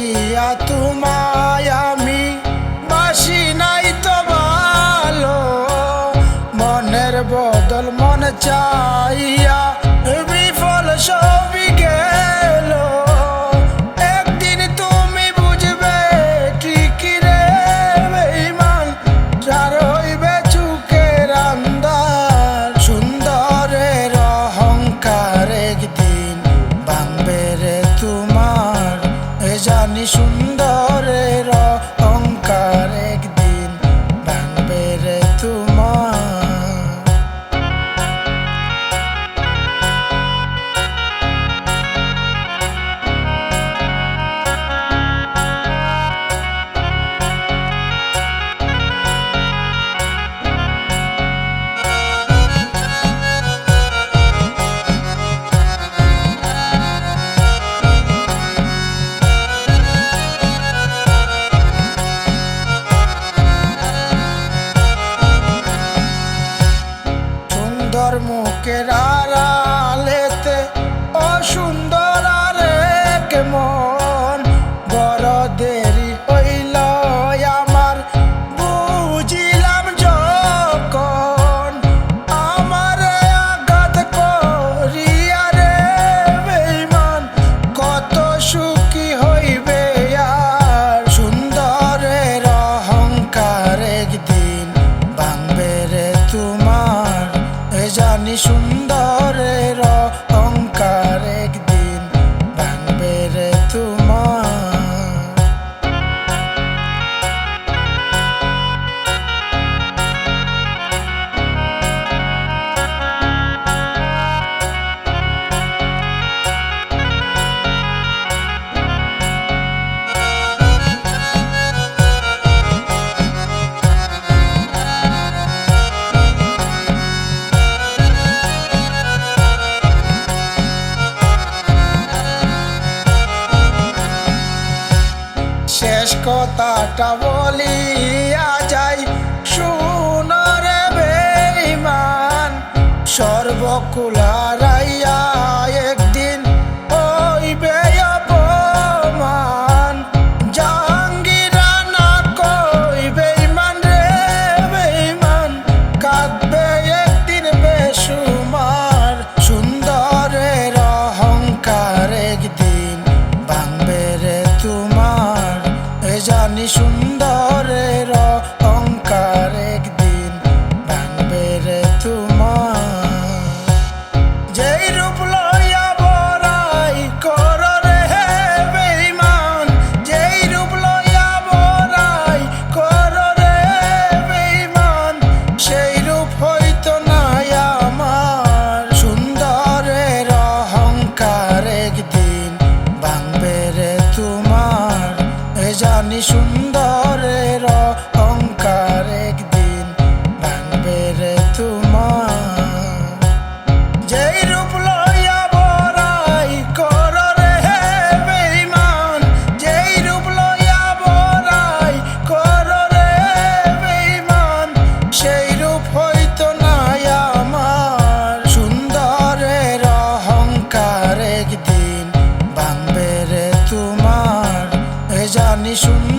দেখিয়া তোমায় আমি বাসি নাই তো ভালো, মনের বদল মন চাইয়া বিফল সবই গেল। একদিন তুমি বুঝবে ঠিকই রে বেঈমান, যার হইবে চুকের আন্দার। সুন্দরের অহংকার একদিন ভাঙবে রে তোমার, এ জানি সুন্দরের অহংকার একদিন ভাঙবে রে তোমার। সুন্দর মুখের আড়ালেতে অসুন্দর আরেক মন, বড় দেরি হইল আমার বুঝিলাম যখন। আমার আঘাত করিয়া রে বেঈমান, কত সুখী হইবে আর। সুন্দরের অহংকার একদিন ভাঙবে রে তোমার, এ জানি সুন্দরের অহংকার একদিন ভাঙবে রে তোমার। শেষ কথাটা বলিয়া যাই, শুনো রে বেঈমান, সর্বকুল হারাইয়া একদিন হইবে অপমান। জাহাঙ্গীর রানা কই বেঈমান রে বেঈমান, কাঁদবে একদিন বেসুমার। সুন্দরের অহংকার একদিন ভাঙবে রে তোমার, এ জানি সুন্দরের অহংকার একদিন ভাঙবে রে তোমার। যেই রূপ লইয়া বড়াই কর রে বেঈমান, যেই রূপ লইয়া বড়াই কর রে বেঈমান, সেই রূপ হইতো নাই আমার। সুন্দরের অহংকার একদিন ভাঙবে রে তোমার, এ জানি সুন্দরের অহংকার একদিন ভাঙবে রে তোমার। যেই রূপ লইয়া বড়াই কর রে বেঈমান, যেই রূপ লইয়া বড়াই কর রে বেঈমান, সেই রূপ হইতো নাই আমার। সুন্দরের অহংকার একদিন ভাঙবে রে তোমার, এ জানি সুন্দর